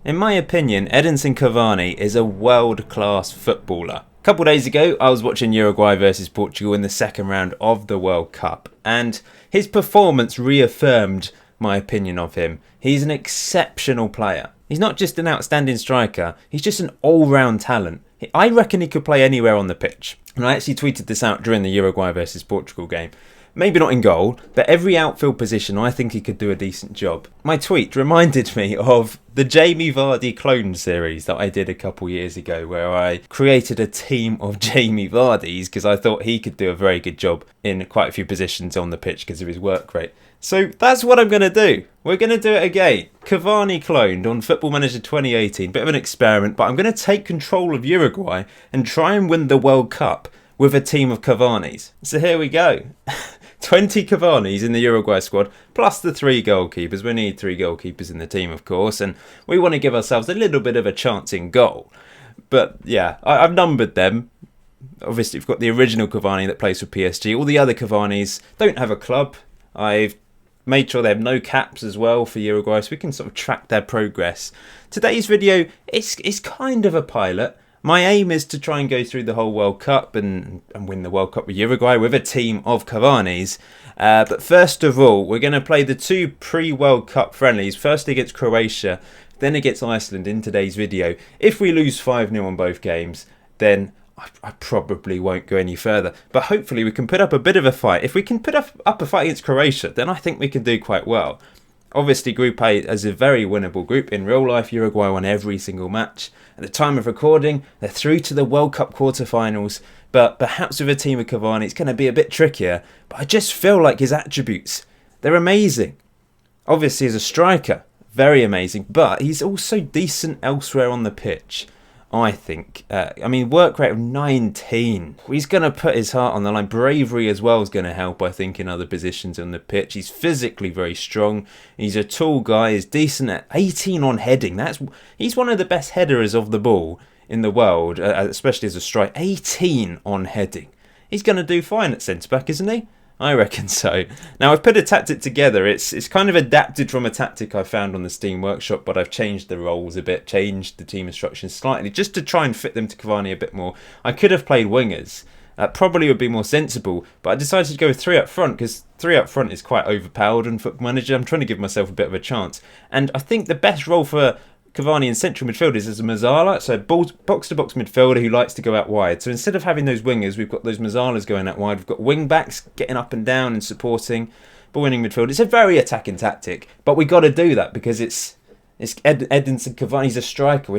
In my opinion, Edinson Cavani is a world-class footballer. A couple of days ago, I was watching Uruguay versus Portugal in the second round of the World Cup, and his performance reaffirmed my opinion of him. He's an exceptional player. He's not just an outstanding striker, he's just an all-round talent. I reckon he could play anywhere on the pitch. And I actually tweeted this out during the Uruguay versus Portugal game. Maybe not in goal, but every outfield position I think he could do a decent job. My tweet reminded me of the Jamie Vardy clone series that I did a couple years ago, where I created a team of Jamie Vardys because I thought he could do a very good job in quite a few positions on the pitch because of his work rate. So that's what I'm going to do. We're going to do it again. Cavani cloned on Football Manager 2018. Bit of an experiment, but I'm going to take control of Uruguay and try and win the World Cup with a team of Cavanis. So here we go. 20 Cavanis in the Uruguay squad, plus the 3 goalkeepers. We need 3 goalkeepers in the team, of course, and we want to give ourselves a little bit of a chance in goal. But yeah, I've numbered them. Obviously, we've got the original Cavani that plays for PSG. All the other Cavanis don't have a club. I've made sure they have no caps as well for Uruguay, so we can sort of track their progress. Today's video is kind of a pilot. My aim is to try and go through the whole World Cup and win the World Cup with Uruguay with a team of Cavanis. But first of all, we're going to play the 2 pre-World Cup friendlies. First against Croatia, then against Iceland in today's video. If we lose 5-0 on both games, then I probably won't go any further. But hopefully we can put up a bit of a fight. If we can put up a fight against Croatia, then I think we can do quite well. Obviously, Group A is a very winnable group. In real life, Uruguay won every single match. At the time of recording, they're through to the World Cup quarterfinals. But perhaps with a team of Cavani, it's going to be a bit trickier. But I just feel like his attributes, they're amazing. Obviously, as a striker, very amazing. But he's also decent elsewhere on the pitch, I think. Work rate of 19. He's going to put his heart on the line. Bravery as well is going to help, I think, in other positions on the pitch. He's physically very strong. He's a tall guy. He's decent at 18 on heading. He's one of the best headers of the ball in the world, especially as a striker. 18 on heading. He's going to do fine at centre-back, isn't he? I reckon so. Now, I've put a tactic together. It's kind of adapted from a tactic I found on the Steam Workshop, but I've changed the roles a bit, changed the team instructions slightly, just to try and fit them to Cavani a bit more. I could have played wingers. Probably would be more sensible, but I decided to go with 3 up front, because 3 up front is quite overpowered in Football Manager. I'm trying to give myself a bit of a chance. And I think the best role for Cavani in central midfield is as a Mazzala, so box-to-box midfielder who likes to go out wide. So instead of having those wingers, we've got those Mazzalas going out wide. We've got wing-backs getting up and down and supporting, but winning midfield. It's a very attacking tactic, but we got to do that because it's Edinson Cavani. He's a striker.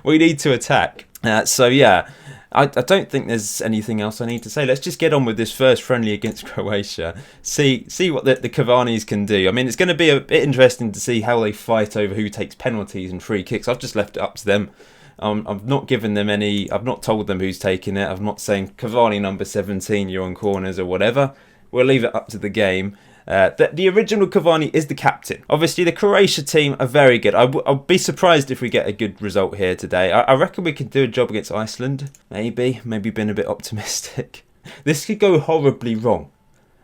We need to attack. So yeah, I don't think there's anything else I need to say. Let's just get on with this first friendly against Croatia. See what the Cavanis can do. I mean, it's going to be a bit interesting to see how they fight over who takes penalties and free kicks. I've just left it up to them. I've not given them any. I've not told them who's taking it. I'm not saying Cavani number 17, you're on corners or whatever. We'll leave it up to the game. The original Cavani is the captain. Obviously, the Croatia team are very good. I'll be surprised if we get a good result here today. I reckon we can do a job against Iceland. Maybe been a bit optimistic. This could go horribly wrong.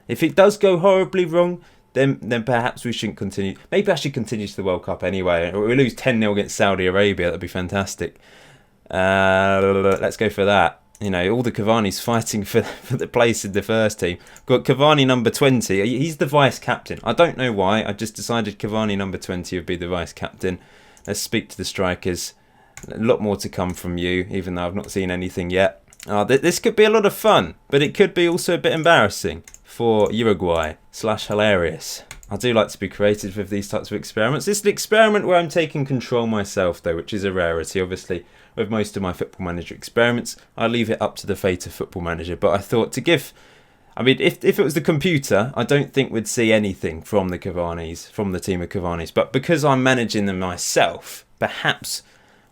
If it does go horribly wrong, then perhaps we shouldn't continue. Maybe I should continue to the World Cup anyway. Or we lose 10-0 against Saudi Arabia. That'd be fantastic. Let's go for that. You know, all the Cavani's fighting for the place in the first team. Got Cavani number 20. He's the vice captain. I don't know why. I just decided Cavani number 20 would be the vice captain. Let's speak to the strikers. A lot more to come from you, even though I've not seen anything yet. This could be a lot of fun, but it could be also a bit embarrassing for Uruguay / hilarious. I do like to be creative with these types of experiments. It's an experiment where I'm taking control myself, though, which is a rarity. Obviously, with most of my Football Manager experiments, I leave it up to the fate of Football Manager. But I thought to give... if it was the computer, I don't think we'd see anything from the Cavanis, from the team of Cavanis. But because I'm managing them myself, perhaps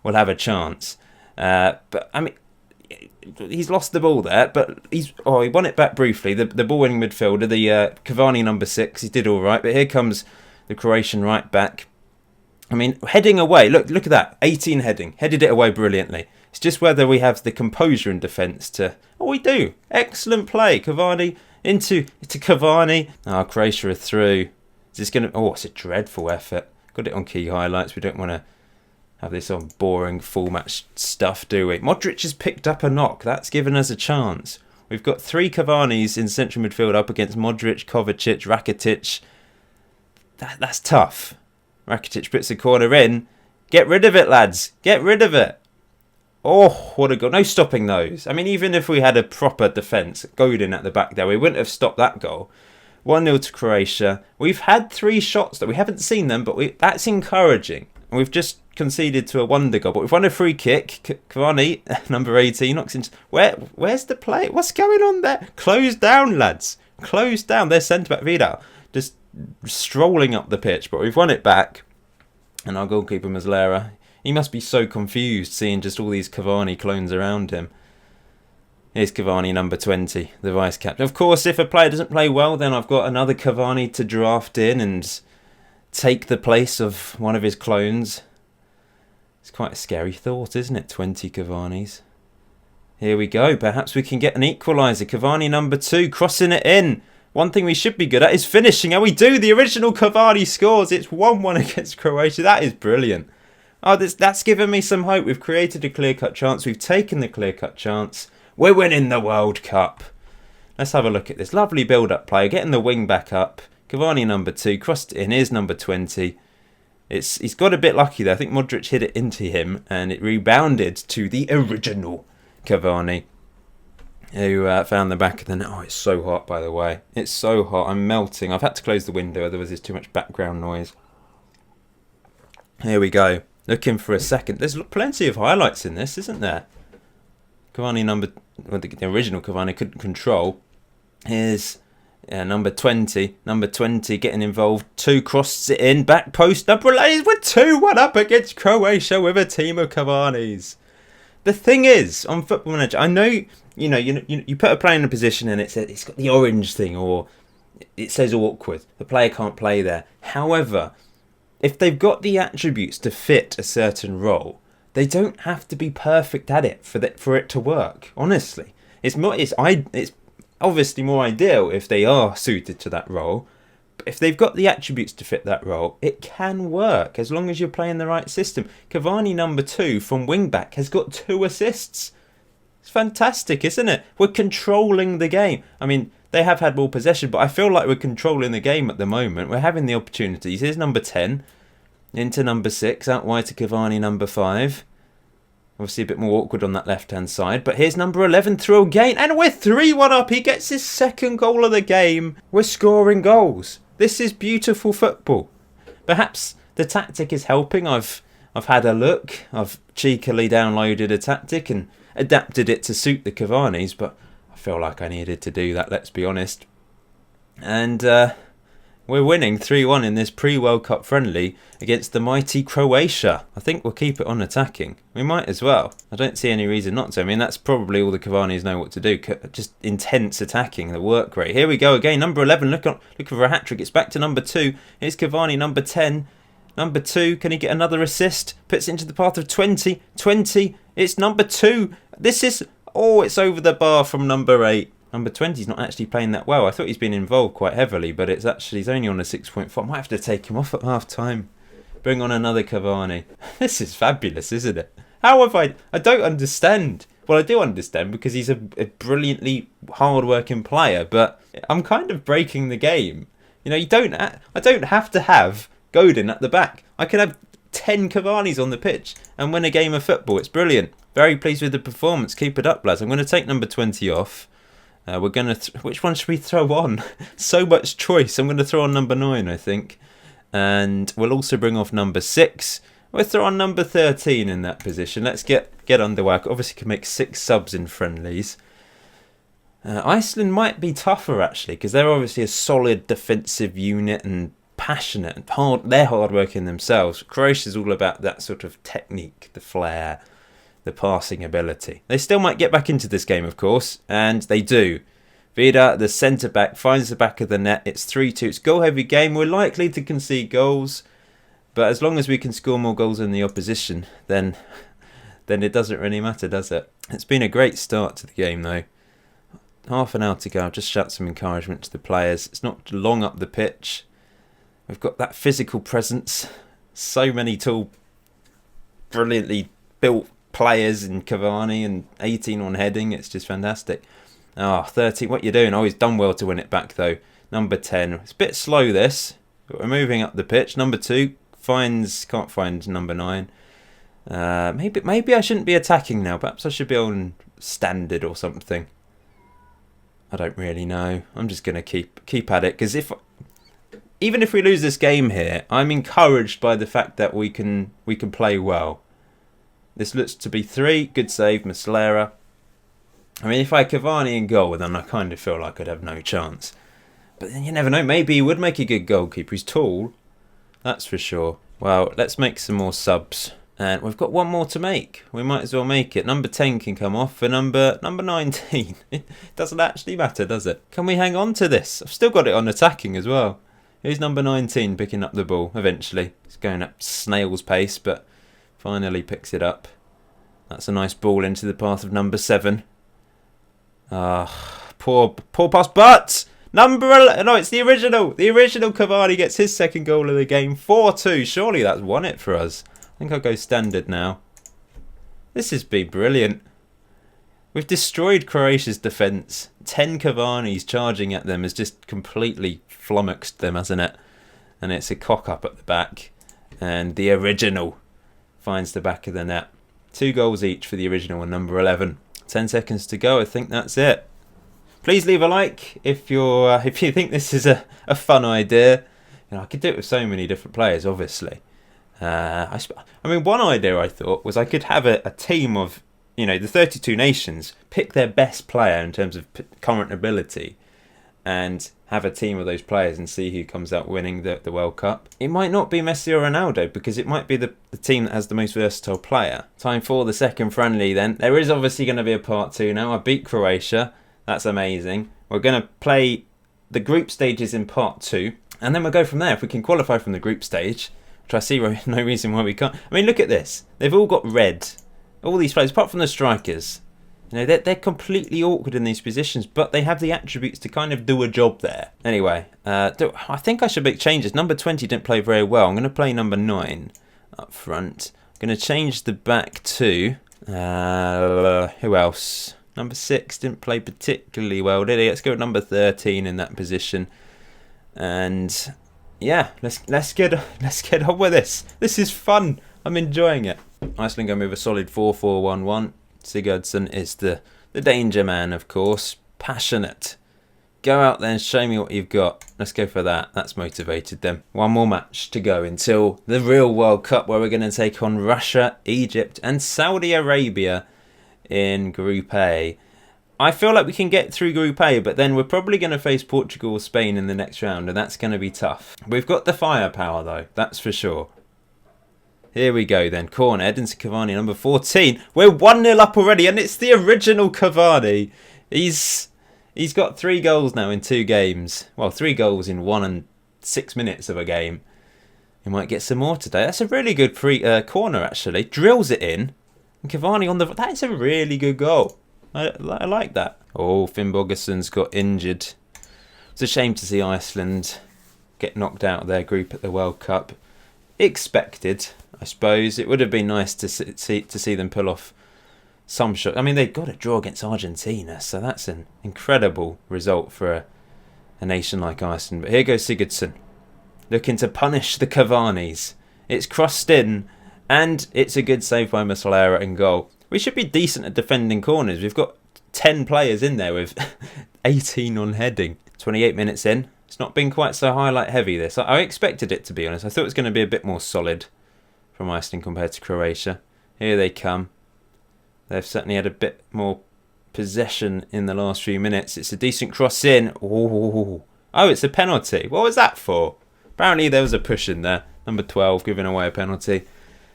we'll have a chance. He's lost the ball there, but he won it back briefly. The ball-winning midfielder, the Cavani number 6, he did all right. But here comes the Croatian right back. I mean, heading away. Look at that. 18 heading. Headed it away brilliantly. It's just whether we have the composure in defence to... Oh, we do. Excellent play. Cavani into Cavani. Croatia are through. Is this going to... Oh, it's a dreadful effort. Got it on key highlights. We don't want to have this on boring full match stuff, do we? Modric has picked up a knock. That's given us a chance. We've got 3 Cavanis in central midfield up against Modric, Kovacic, Rakitic. That's tough. Rakitic puts the corner in. Get rid of it, lads. Get rid of it. Oh, what a goal. No stopping those. I mean, even if we had a proper defence, Godin at the back there, we wouldn't have stopped that goal. 1-0 to Croatia. We've had 3 shots that we haven't seen them, but that's encouraging. And we've just conceded to a wonder goal, but we've won a free kick. Cavani, number 18, knocks into... Where's the play? What's going on there? Close down, lads. Close down. There's centre-back Vidal just strolling up the pitch, but we've won it back. And our goalkeeper, Muslera, he must be so confused seeing just all these Cavani clones around him. Here's Cavani, number 20, the vice-captain. Of course, if a player doesn't play well, then I've got another Cavani to draft in and take the place of one of his clones. It's quite a scary thought, isn't it? 20 Cavanis. Here we go. Perhaps we can get an equaliser. Cavani, number 2, crossing it in. One thing we should be good at is finishing, and we do. The original Cavani scores. It's 1-1 against Croatia. That is brilliant. Oh, that's given me some hope. We've created a clear-cut chance. We've taken the clear-cut chance. We're winning the World Cup. Let's have a look at this. Lovely build-up play. Getting the wing back up. Cavani, number 2. Crossed it in. Here's number 20. He's got a bit lucky there. I think Modric hit it into him, and it rebounded to the original Cavani, who found the back of the net. Oh, it's so hot, by the way. It's so hot. I'm melting. I've had to close the window, otherwise there's too much background noise. Here we go. Looking for a second. There's plenty of highlights in this, isn't there? Cavani, the original Cavani couldn't control. Here's number 20. Number 20 getting involved. 2 crosses it in. Back post. Number 8. We're 2-1 up against Croatia with a team of Cavanis. The thing is, on Football Manager, I know, you put a player in a position and it's got the orange thing, or it says awkward. The player can't play there. However, if they've got the attributes to fit a certain role, they don't have to be perfect at it for it to work. Honestly, it's obviously more ideal if they are suited to that role. But if they've got the attributes to fit that role, it can work as long as you're playing the right system. Cavani, number 2 from wing back, has got 2 assists. It's fantastic, isn't it? We're controlling the game. I mean, they have had more possession, but I feel like we're controlling the game at the moment. We're having the opportunities. Here's number 10 into number 6, out wide to Cavani, number 5. Obviously a bit more awkward on that left-hand side. But here's number 11 through again. And we're 3-1 up. He gets his second goal of the game. We're scoring goals. This is beautiful football. Perhaps the tactic is helping. I've had a look. I've cheekily downloaded a tactic and adapted it to suit the Cavanis. But I feel like I needed to do that, let's be honest. And we're winning 3-1 in this pre-World Cup friendly against the mighty Croatia. I think we'll keep it on attacking. We might as well. I don't see any reason not to. I mean, that's probably all the Cavanis know what to do. Just intense attacking, the work rate. Here we go again. Number 11, looking for a hat-trick. It's back to number 2. Here's Cavani, number 10. Number 2, can he get another assist? Puts it into the path of 20. 20, it's number 2. This is... Oh, it's over the bar from number 8. Number 20's not actually playing that well. I thought he's been involved quite heavily, but he's only on a 6.4. I might have to take him off at half-time. Bring on another Cavani. This is fabulous, isn't it? How have I don't understand. Well, I do understand because he's a brilliantly hard-working player, but I'm kind of breaking the game. I don't have to have Godin at the back. I can have 10 Cavanis on the pitch and win a game of football. It's brilliant. Very pleased with the performance. Keep it up, lads. I'm going to take number 20 off. We're going to... which one should we throw on? So much choice. I'm going to throw on number 9, I think. And we'll also bring off number 6. We'll throw on number 13 in that position. Let's get underway. Obviously, can make 6 subs in friendlies. Iceland might be tougher, actually, because they're obviously a solid defensive unit and passionate and hard. They're hard-working themselves. Croatia's all about that sort of technique, the flair, the passing ability. They still might get back into this game, of course, and they do. Vida, the centre-back, finds the back of the net. It's 3-2. It's a goal-heavy game. We're likely to concede goals, but as long as we can score more goals than the opposition, then it doesn't really matter, does it? It's been a great start to the game, though. Half an hour to go. I'll just shout some encouragement to the players. It's not long up the pitch. We've got that physical presence. So many tall brilliantly built players in Cavani and 18 on heading. It's just fantastic. 13. What you doing? He's done well to win it back though. Number 10. It's a bit slow this, but we're moving up the pitch. Number 2 can't find number 9. Maybe I shouldn't be attacking now. Perhaps I should be on standard or something. I don't really know. I'm just gonna keep at it, because even if we lose this game here, I'm encouraged by the fact that we can play well. This looks to be 3. Good save, Muslera. I mean, if I had Cavani in goal, then I kind of feel like I'd have no chance. But then you never know. Maybe he would make a good goalkeeper. He's tall, that's for sure. Well, let's make some more subs. And we've got one more to make. We might as well make it. Number 10 can come off for number 19. It doesn't actually matter, does it? Can we hang on to this? I've still got it on attacking as well. Here's number 19 picking up the ball eventually. It's going at snail's pace, but finally picks it up. That's a nice ball into the path of number 7. Poor pass, but it's the original. The original Cavani gets his second goal of the game. 4-2. Surely that's won it for us. I think I'll go standard now. This has been brilliant. We've destroyed Croatia's defence. 10 Cavanis charging at them has just completely flummoxed them, hasn't it? And it's a cock-up at the back. And the original finds the back of the net. 2 goals each for the original and number 11. 10 seconds to go. I think that's it. Please leave a like if you think this is a fun idea. I could do it with so many different players, obviously. One idea I thought was I could have a team of, the 32 nations, pick their best player in terms of current ability, and have a team of those players and see who comes out winning the World Cup. It might not be Messi or Ronaldo, because it might be the team that has the most versatile player. Time for the second friendly then. There is obviously going to be a part 2 now. I beat Croatia. That's amazing. We're going to play the group stages in part 2, and then we'll go from there. If we can qualify from the group stage, which I see no reason why we can't. I mean, look at this. They've all got red. All these players, apart from the strikers. They're completely awkward in these positions, but they have the attributes to kind of do a job there. Anyway, I think I should make changes. Number 20 didn't play very well. I'm going to play number 9 up front. I'm going to change the back to... who else? Number 6 didn't play particularly well, did he? Let's go with number 13 in that position. And yeah, let's get on with this. This is fun. I'm enjoying it. Iceland going with a solid 4-4-1-1. Sigurdsson is the danger man, of course. Passionate. Go out there and show me what you've got. Let's go for that. That's motivated them. One more match to go until the real World Cup, where we're going to take on Russia, Egypt and Saudi Arabia in Group A. I feel like we can get through Group A, but then we're probably going to face Portugal or Spain in the next round, and that's going to be tough. We've got the firepower though, that's for sure. Here we go then. Corner, Edinson Cavani, number 14. We're 1-0 up already, and it's the original Cavani. He's got 3 goals now in 2 games. Well, 3 goals in 1 and 6 minutes of a game. He might get some more today. That's a really good corner, actually. Drills it in. And Cavani that is a really good goal. I like that. Oh, Finn Bogasson's got injured. It's a shame to see Iceland get knocked out of their group at the World Cup. Expected, I suppose. It would have been nice to see them pull off some shot. I mean, they got a draw against Argentina, so that's an incredible result for a nation like Iceland. But here goes Sigurdsson, looking to punish the Cavanis. It's crossed in, and it's a good save by Muslera in goal. We should be decent at defending corners. We've got 10 players in there with 18 on heading. 28 minutes in. It's not been quite so highlight heavy this. I expected it, to be honest. I thought it was going to be a bit more solid from Iceland compared to Croatia. Here they come. They've certainly had a bit more possession in the last few minutes. It's a decent cross in. Oh, it's a penalty. What was that for? Apparently there was a push in there. Number 12 giving away a penalty.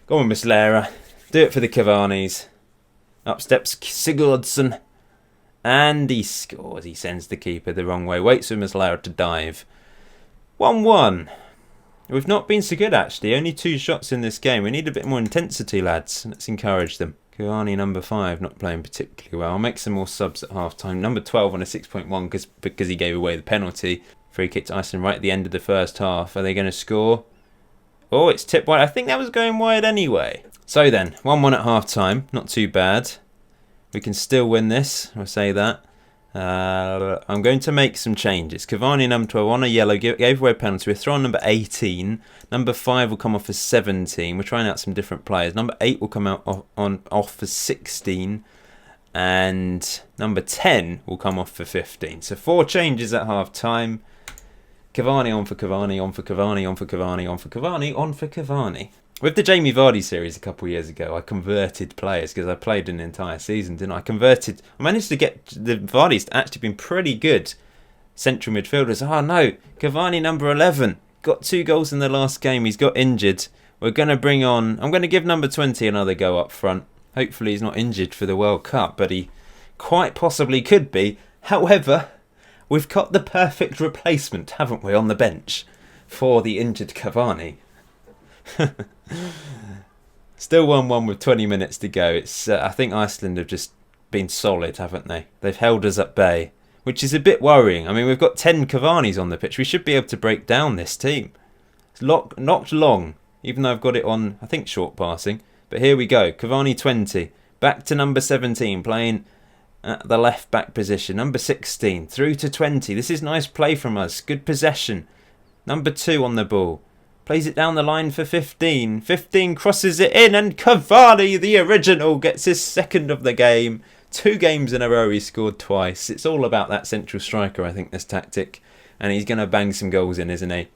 Go on, Muslera. Do it for the Cavanis. Up steps Sigurdsson. And he scores. He sends the keeper the wrong way. Waits for Muslera to dive. 1-1. We've not been so good, actually. Only 2 shots in this game. We need a bit more intensity, lads. Let's encourage them. Cavani, number 5, not playing particularly well. I'll make some more subs at half-time. Number 12 on a 6.1 because he gave away the penalty. Free kick to Iceland right at the end of the first half. Are they going to score? Oh, it's tipped wide. I think that was going wide anyway. So then, 1-1 at half-time. Not too bad. We can still win this. I'll say that. I'm going to make some changes. Cavani, number 12, on a yellow, gave away a penalty. We're throwing number 18. Number 5 will come off as 17. We're trying out some different players. Number 8 will come out off as 16. And number 10 will come off for 15. So 4 changes at half-time. Cavani on for Cavani, on for Cavani, on for Cavani, on for Cavani, on for Cavani. With the Jamie Vardy series a couple of years ago, I converted players because I played an entire season, didn't I? I managed to get the Vardy's to actually been pretty good central midfielders. Oh no, Cavani number 11 got 2 goals in the last game. He's got injured. We're going to bring on, I'm going to give number 20 another go up front. Hopefully he's not injured for the World Cup, but he quite possibly could be. However, we've got the perfect replacement, haven't we, on the bench for the injured Cavani. Still 1-1 with 20 minutes to go. It's I think Iceland have just been solid, haven't they? They've held us at bay, which is a bit worrying. I mean, we've got 10 Cavanis on the pitch. We should be able to break down this team. It's knocked long, even though I've got it on, I think, short passing. But here we go. Cavani 20. Back to number 17, playing at the left back position. Number 16, through to 20. This is nice play from us. Good possession. Number 2 on the ball. Plays it down the line for 15. 15 crosses it in, and Cavani, the original, gets his second of the game. 2 games in a row, he scored twice. It's all about that central striker, I think, this tactic. And he's going to bang some goals in, isn't he?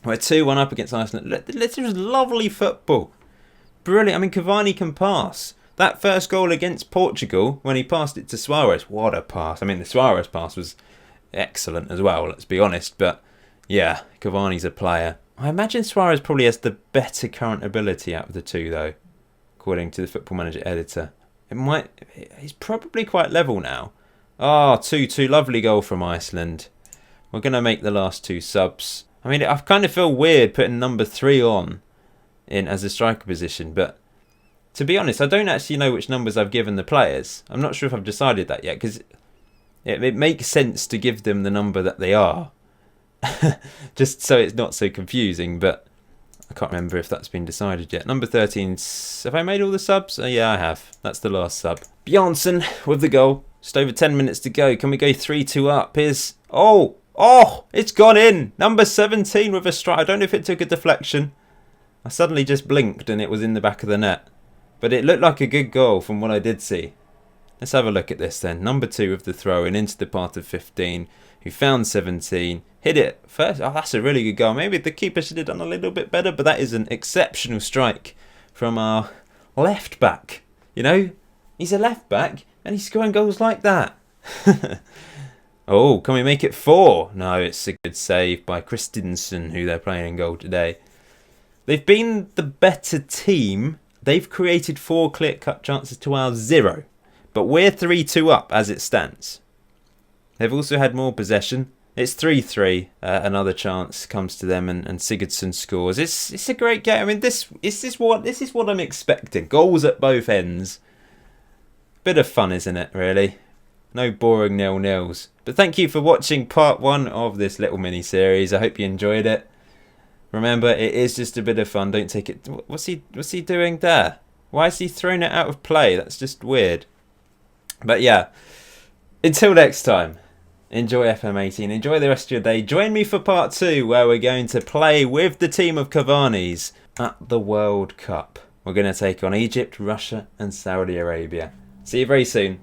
We're 2-1 up against Iceland. This is lovely football. Brilliant. I mean, Cavani can pass. That first goal against Portugal, when he passed it to Suarez, what a pass. I mean, the Suarez pass was excellent as well, let's be honest. But, yeah, Cavani's a player. I imagine Suarez probably has the better current ability out of the 2, though, according to the Football Manager editor. He's probably quite level now. 2-2, lovely goal from Iceland. We're going to make the last 2 subs. I mean, I kind of feel weird putting number 3 on in as a striker position, but to be honest, I don't actually know which numbers I've given the players. I'm not sure if I've decided that yet, because it makes sense to give them the number that they are. Just so it's not so confusing, but I can't remember if that's been decided yet. Number 13, have I made all the subs? Yeah, I have. That's the last sub. Bjornsson with the goal. Just over 10 minutes to go. Can we go 3-2 up? Here's... Oh, it's gone in. Number 17 with a strike. I don't know if it took a deflection. I suddenly just blinked and it was in the back of the net. But it looked like a good goal from what I did see. Let's have a look at this then. Number 2 with the throw in into the path of 15, who found 17. Hit it first. Oh, that's a really good goal. Maybe the keeper should have done a little bit better, but that is an exceptional strike from our left back. You know, he's a left back and he's scoring goals like that. Oh, can we make it 4? No, it's a good save by Edinson, who they're playing in goal today. They've been the better team. They've created 4 clear-cut chances to our 0. But we're 3-2 up as it stands. They've also had more possession. It's 3-3. Another chance comes to them, and Sigurdsson scores. It's a great game. I mean, this is what I'm expecting. Goals at both ends. Bit of fun, isn't it? Really, no boring 0-0s. But thank you for watching part 1 of this little mini series. I hope you enjoyed it. Remember, it is just a bit of fun. Don't take it. What's he doing there? Why is he throwing it out of play? That's just weird. But yeah, until next time. Enjoy FM18. Enjoy the rest of your day. Join me for part 2, where we're going to play with the team of Cavanis at the World Cup. We're going to take on Egypt, Russia and Saudi Arabia. See you very soon.